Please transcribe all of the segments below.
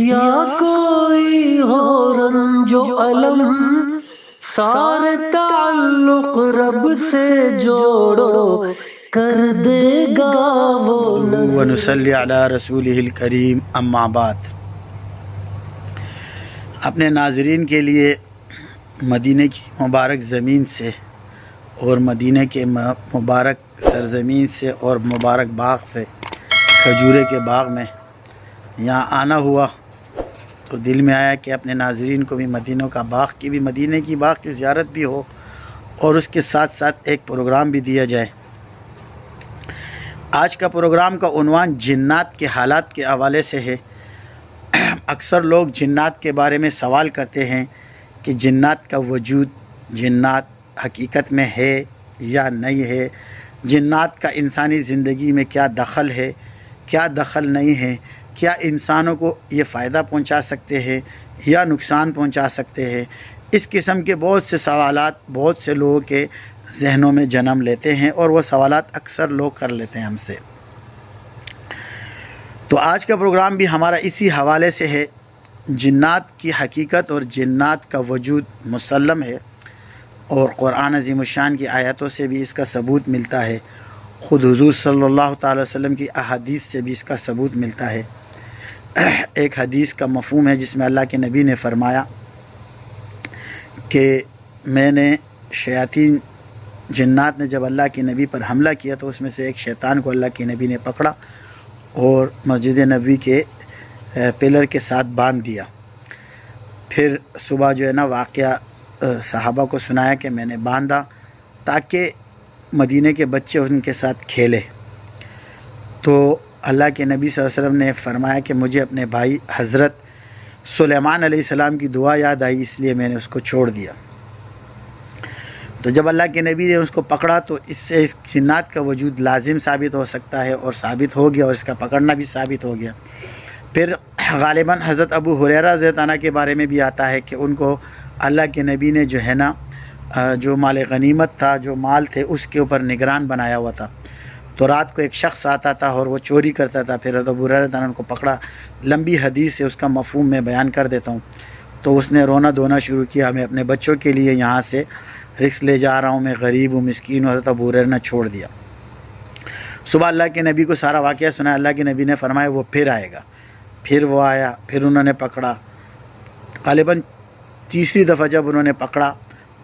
یا کوئی ہو رنج و الم، سارے تعلق رب سے جوڑو، کر دے گا وہ ونصلی علی رسولہ الکریم، اما بعد۔ اپنے ناظرین کے لیے مدینہ کی مبارک زمین سے اور مدینہ کے مبارک سرزمین سے اور مبارک باغ سے، کھجورے کے باغ میں یہاں آنا ہوا تو دل میں آیا کہ اپنے ناظرین کو بھی مدینہ کی باغ کی زیارت بھی ہو اور اس کے ساتھ ساتھ ایک پروگرام بھی دیا جائے۔ آج کا پروگرام کا عنوان جنات کے حالات کے حوالے سے ہے۔ اکثر لوگ جنات کے بارے میں سوال کرتے ہیں کہ جنات کا وجود، جنات حقیقت میں ہے یا نہیں ہے، جنات کا انسانی زندگی میں کیا دخل ہے، کیا دخل نہیں ہے، کیا انسانوں کو یہ فائدہ پہنچا سکتے ہیں یا نقصان پہنچا سکتے ہیں۔ اس قسم کے بہت سے سوالات بہت سے لوگوں کے ذہنوں میں جنم لیتے ہیں اور وہ سوالات اکثر لوگ کر لیتے ہیں ہم سے۔ تو آج کا پروگرام بھی ہمارا اسی حوالے سے ہے۔ جنات کی حقیقت اور جنات کا وجود مسلم ہے اور قرآن عظیم الشان کی آیاتوں سے بھی اس کا ثبوت ملتا ہے، خود حضور صلی اللہ تعالی وسلم کی احادیث سے بھی اس کا ثبوت ملتا ہے۔ ایک حدیث کا مفہوم ہے جس میں اللہ کے نبی نے فرمایا کہ میں نے شیاطین جنات نے جب اللہ کے نبی پر حملہ کیا تو اس میں سے ایک شیطان کو اللہ کے نبی نے پکڑا اور مسجد نبوی کے پلر کے ساتھ باندھ دیا۔ پھر صبح جو ہے نا واقعہ صحابہ کو سنایا کہ میں نے باندھا تاکہ مدینہ کے بچے ان کے ساتھ کھیلے۔ تو اللہ کے نبی صلی اللہ علیہ وسلم نے فرمایا کہ مجھے اپنے بھائی حضرت سلیمان علیہ السلام کی دعا یاد آئی، اس لیے میں نے اس کو چھوڑ دیا۔ تو جب اللہ کے نبی نے اس کو پکڑا تو اس سے اس جنات کا وجود لازم ثابت ہو سکتا ہے اور ثابت ہو گیا اور اس کا پکڑنا بھی ثابت ہو گیا۔ پھر غالباً حضرت ابو ہریرہ رضی اللہ عنہ کے بارے میں بھی آتا ہے کہ ان کو اللہ کے نبی نے جو ہے نا جو مال غنیمت تھا، جو مال تھے، اس کے اوپر نگران بنایا ہوا تھا۔ تو رات کو ایک شخص آتا تھا اور وہ چوری کرتا تھا، پھر حضرت ابو ہریرہ رضی اللہ عنہ کو پکڑا۔ لمبی حدیث ہے، اس کا مفہوم میں بیان کر دیتا ہوں۔ تو اس نے رونا دھونا شروع کیا، میں اپنے بچوں کے لیے یہاں سے رزق لے جا رہا ہوں، میں غریب ہوں، مسکین ہوں۔ حضرت ابو ہریرہ نے چھوڑ دیا۔ صبح اللہ کے نبی کو سارا واقعہ سنا۔ اللہ کے نبی نے فرمایا وہ پھر آئے گا۔ پھر وہ آیا، پھر انہوں نے پکڑا۔ غالباً تیسری دفعہ جب انہوں نے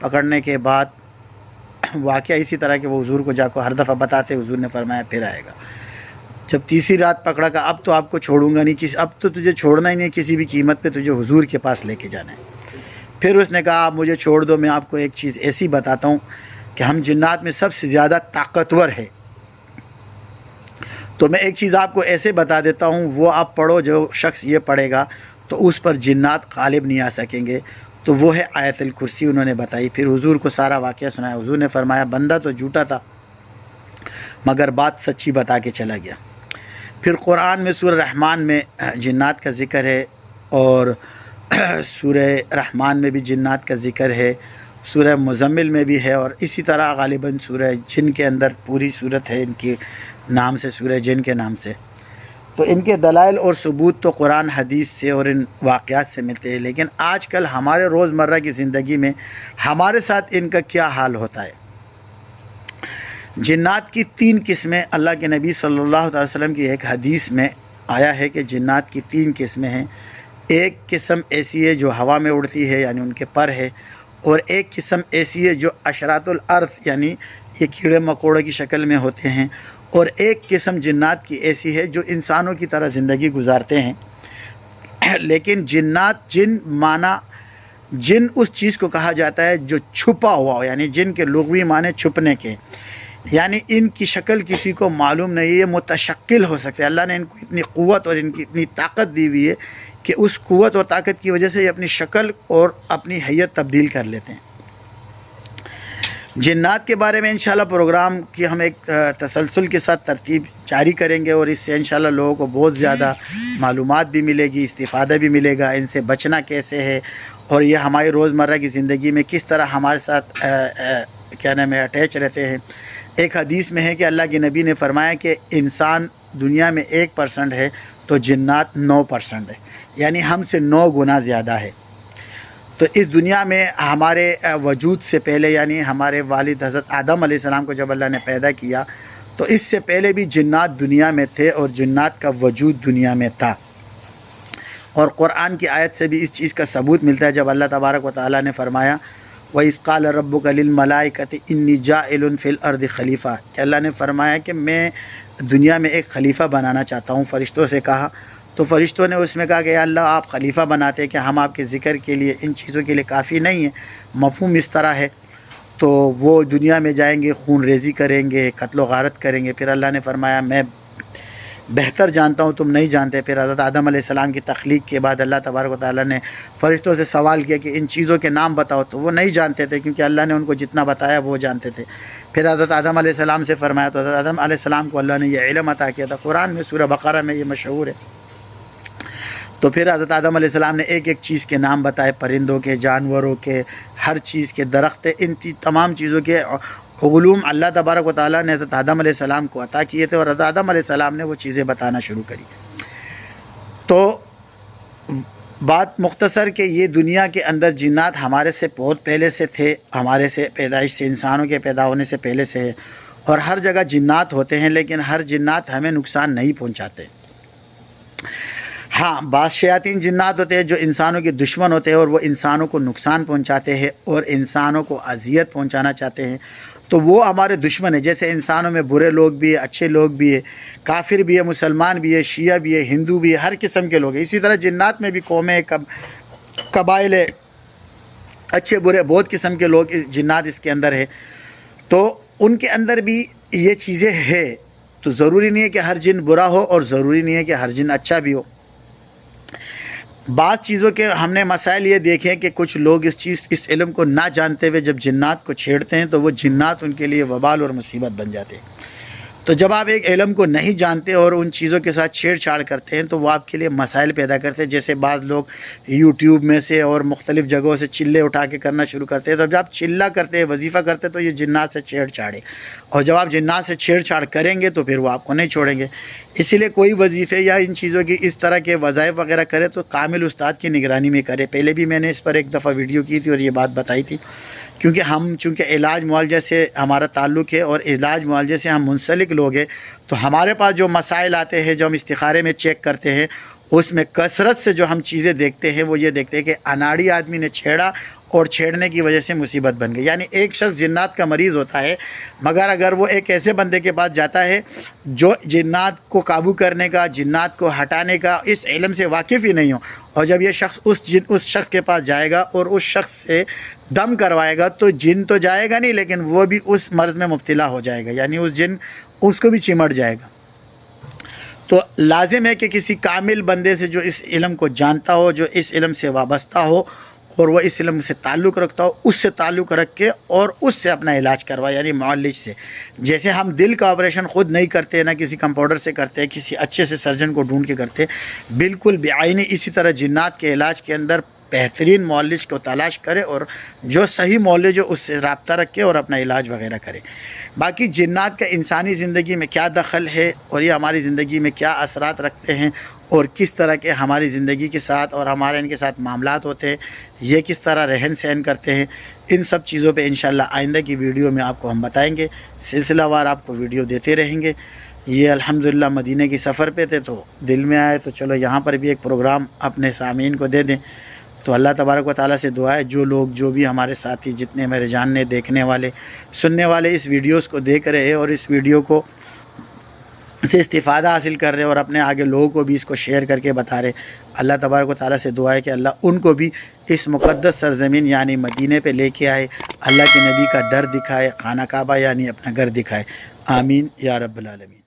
پکڑنے کے بعد واقعہ اسی طرح کہ وہ حضور کو جا کو ہر دفعہ بتاتے، حضور نے فرمایا پھر آئے گا۔ جب تیسری رات پکڑا کہ اب تو آپ کو چھوڑوں گا نہیں، اب تو تجھے چھوڑنا ہی نہیں، کسی بھی قیمت پہ تجھے حضور کے پاس لے کے جانا ہے۔ پھر اس نے کہا آپ مجھے چھوڑ دو، میں آپ کو ایک چیز ایسی بتاتا ہوں کہ ہم جنات میں سب سے زیادہ طاقتور ہے۔ تو میں ایک چیز آپ کو ایسے بتا دیتا ہوں، وہ آپ پڑھو، جو شخص یہ پڑھے گا تو اس پر جنات غالب نہیں آ سکیں گے۔ تو وہ ہے آیت الکرسی، انہوں نے بتائی۔ پھر حضور کو سارا واقعہ سنایا۔ حضور نے فرمایا بندہ تو جھوٹا تھا مگر بات سچی بتا کے چلا گیا۔ پھر قرآن میں سورہ رحمان میں جنات کا ذکر ہے اور سورہ رحمان میں بھی جنات کا ذکر ہے، سورہ مزمل میں بھی ہے، اور اسی طرح غالباً سورہ جن کے اندر پوری صورت ہے ان کے نام سے، سورہ جن کے نام سے۔ تو ان کے دلائل اور ثبوت تو قرآن حدیث سے اور ان واقعات سے ملتے ہیں، لیکن آج کل ہمارے روزمرہ کی زندگی میں ہمارے ساتھ ان کا کیا حال ہوتا ہے۔ جنات کی 3 قسمیں اللہ کے نبی صلی اللہ علیہ وسلم کی ایک حدیث میں آیا ہے کہ جنات کی 3 قسمیں ہیں۔ ایک قسم ایسی ہے جو ہوا میں اڑتی ہے، یعنی ان کے پر ہے، اور ایک قسم ایسی ہے جو اشراط الارض یعنی یہ کیڑے مکوڑے کی شکل میں ہوتے ہیں، اور ایک قسم جنات کی ایسی ہے جو انسانوں کی طرح زندگی گزارتے ہیں۔ لیکن جنات، جن اس چیز کو کہا جاتا ہے جو چھپا ہوا ہو، یعنی جن کے لغوی معنی چھپنے کے، یعنی ان کی شکل کسی کو معلوم نہیں ہے، یہ متشکل ہو سکتے ہیں۔ اللہ نے ان کو اتنی قوت اور ان کی اتنی طاقت دی ہوئی ہے کہ اس قوت اور طاقت کی وجہ سے یہ اپنی شکل اور اپنی حیت تبدیل کر لیتے ہیں۔ جنات کے بارے میں انشاءاللہ پروگرام کی ہم ایک تسلسل کے ساتھ ترتیب جاری کریں گے، اور اس سے انشاءاللہ لوگوں کو بہت زیادہ معلومات بھی ملے گی، استفادہ بھی ملے گا، ان سے بچنا کیسے ہے، اور یہ ہماری روزمرہ کی زندگی میں کس طرح ہمارے ساتھ کیا نام ہے اٹیچ رہتے ہیں۔ ایک حدیث میں ہے کہ اللہ کے نبی نے فرمایا کہ انسان دنیا میں 1% ہے تو جنات 9% ہے، یعنی ہم سے 9 گنا زیادہ ہے۔ تو اس دنیا میں ہمارے وجود سے پہلے، یعنی ہمارے والد حضرت آدم علیہ السلام کو جب اللہ نے پیدا کیا تو اس سے پہلے بھی جنات دنیا میں تھے اور جنات کا وجود دنیا میں تھا۔ اور قرآن کی آیت سے بھی اس چیز کا ثبوت ملتا ہے جب اللہ تبارک و تعالیٰ نے فرمایا وَإِذْ قَالَ رَبُّكَ لِلْمَلَائِكَةِ إِنِّي جَاعِلٌ فِي الْأَرْضِ خلیفہ، کہ اللہ نے فرمایا کہ میں دنیا میں ایک خلیفہ بنانا چاہتا ہوں۔ فرشتوں سے کہا تو فرشتوں نے اس میں کہا کہ یا اللہ آپ خلیفہ بناتے کہ ہم آپ کے ذکر کے لیے ان چیزوں کے لیے کافی نہیں ہیں۔ مفہوم اس طرح ہے، تو وہ دنیا میں جائیں گے، خون ریزی کریں گے، قتل و غارت کریں گے۔ پھر اللہ نے فرمایا میں بہتر جانتا ہوں، تم نہیں جانتے۔ پھر حضرت آدم علیہ السلام کی تخلیق کے بعد اللہ تبارک و تعالیٰ نے فرشتوں سے سوال کیا کہ ان چیزوں کے نام بتاؤ، تو وہ نہیں جانتے تھے کیونکہ اللہ نے ان کو جتنا بتایا وہ جانتے تھے۔ پھر حضرت آدم علیہ السلام سے فرمایا تو حضرت آدم علیہ السلام کو اللہ نے یہ علم عطا کیا تھا۔ قرآن میں سورہ بقرہ میں یہ مشہور ہے۔ تو پھر حضرت آدم علیہ السلام نے ایک ایک چیز کے نام بتائے، پرندوں کے، جانوروں کے، ہر چیز کے، درخت، ان تمام چیزوں کے علوم اللہ تبارک و تعالیٰ نے حضرت آدم علیہ السلام کو عطا کیے تھے، اور حضرت آدم علیہ السلام نے وہ چیزیں بتانا شروع کری۔ تو بات مختصر کہ یہ دنیا کے اندر جنات ہمارے سے بہت پہلے سے تھے، ہمارے سے پیدائش سے، انسانوں کے پیدا ہونے سے پہلے سے ہے، اور ہر جگہ جنات ہوتے ہیں، لیکن ہر جنات ہمیں نقصان نہیں پہنچاتے۔ ہاں، بعض شیاطین جنات ہوتے ہیں جو انسانوں کے دشمن ہوتے ہیں اور وہ انسانوں کو نقصان پہنچاتے ہیں اور انسانوں کو اذیت پہنچانا چاہتے ہیں، تو وہ ہمارے دشمن ہیں۔ جیسے انسانوں میں برے لوگ بھی ہیں، اچھے لوگ بھی ہیں، کافر بھی ہے، مسلمان بھی ہے، شیعہ بھی ہے، ہندو بھی ہے، ہر قسم کے لوگ ہیں۔ اسی طرح جنات میں بھی قومیں، قبائل، اچھے برے بہت قسم کے لوگ جنات اس کے اندر ہے، تو ان کے اندر بھی یہ چیزیں ہے۔ تو ضروری نہیں ہے کہ ہر جن برا ہو اور ضروری نہیں ہے کہ ہر جن اچھا بھی ہو۔ بعض چیزوں کے ہم نے مسائل یہ دیکھے کہ کچھ لوگ اس علم کو نہ جانتے ہوئے جب جنات کو چھیڑتے ہیں تو وہ جنات ان کے لیے وبال اور مصیبت بن جاتے ہیں۔ تو جب آپ ایک علم کو نہیں جانتے اور ان چیزوں کے ساتھ چھیڑ چھاڑ کرتے ہیں تو وہ آپ کے لیے مسائل پیدا کرتے ہیں۔ جیسے بعض لوگ یوٹیوب میں سے اور مختلف جگہوں سے چلے اٹھا کے کرنا شروع کرتے ہیں، تو جب آپ چلہ کرتے ہیں، وظیفہ کرتے ہیں، تو یہ جنات سے چھیڑ چھاڑ ہے، اور جب آپ جنات سے چھیڑ چھاڑ کریں گے تو پھر وہ آپ کو نہیں چھوڑیں گے۔ اسی لیے کوئی وظیفے یا ان چیزوں کی اس طرح کے وظائف وغیرہ کرے تو کامل استاد کی نگرانی میں کرے۔ پہلے بھی میں نے اس پر ایک دفعہ ویڈیو کی تھی اور یہ بات بتائی تھی، کیونکہ ہم چونکہ علاج معالجہ سے ہمارا تعلق ہے اور علاج معالجے سے ہم منسلک لوگ ہیں، تو ہمارے پاس جو مسائل آتے ہیں، جو ہم استخارے میں چیک کرتے ہیں، اس میں کثرت سے جو ہم چیزیں دیکھتے ہیں وہ یہ دیکھتے ہیں کہ اناڑی آدمی نے چھیڑا اور چھیڑنے کی وجہ سے مصیبت بن گئی۔ یعنی ایک شخص جنات کا مریض ہوتا ہے، مگر اگر وہ ایک ایسے بندے کے پاس جاتا ہے جو جنات کو قابو کرنے کا، جنات کو ہٹانے کا اس علم سے واقف ہی نہیں ہو، اور جب یہ شخص اس شخص کے پاس جائے گا اور اس شخص سے دم کروائے گا تو جن تو جائے گا نہیں، لیکن وہ بھی اس مرض میں مبتلا ہو جائے گا، یعنی اس جن اس کو بھی چمٹ جائے گا۔ تو لازم ہے کہ کسی کامل بندے سے جو اس علم کو جانتا ہو، جو اس علم سے وابستہ ہو اور وہ اس علم سے تعلق رکھتا ہو، اس سے تعلق رکھ کے اور اس سے اپنا علاج کروائے، یعنی معالج سے۔ جیسے ہم دل کا آپریشن خود نہیں کرتے، نہ کسی کمپاؤڈر سے کرتے، کسی اچھے سے سرجن کو ڈھونڈ کے کرتے، بالکل بعینی اسی طرح جنات کے علاج کے اندر بہترین معالج کو تلاش کرے اور جو صحیح معالج ہو اس سے رابطہ رکھے اور اپنا علاج وغیرہ کرے۔ باقی جنات کا انسانی زندگی میں کیا دخل ہے اور یہ ہماری زندگی میں کیا اثرات رکھتے ہیں اور کس طرح کے ہماری زندگی کے ساتھ اور ہمارے ان کے ساتھ معاملات ہوتے ہیں، یہ کس طرح رہن سہن کرتے ہیں، ان سب چیزوں پہ انشاءاللہ آئندہ کی ویڈیو میں آپ کو ہم بتائیں گے، سلسلہ وار آپ کو ویڈیو دیتے رہیں گے۔ یہ الحمدللہ مدینہ کی سفر پہ تھے تو دل میں آئے تو چلو یہاں پر بھی ایک پروگرام اپنے سامعین کو دے دیں۔ تو اللہ تبارک و تعالیٰ سے دعا ہے جو بھی ہمارے ساتھی جتنے میرے جاننے دیکھنے والے سننے والے اس ویڈیوز کو دیکھ رہے ہیں اور اس ویڈیو کو سے استفادہ حاصل کر رہے اور اپنے آگے لوگوں کو بھی اس کو شیئر کر کے بتا رہے، اللہ تبارک و تعالیٰ سے دعا ہے کہ اللہ ان کو بھی اس مقدس سرزمین یعنی مدینے پہ لے کے آئے، اللہ کے نبی کا در دکھائے، خانہ کعبہ یعنی اپنا گھر دکھائے۔ آمین یا رب العالمین۔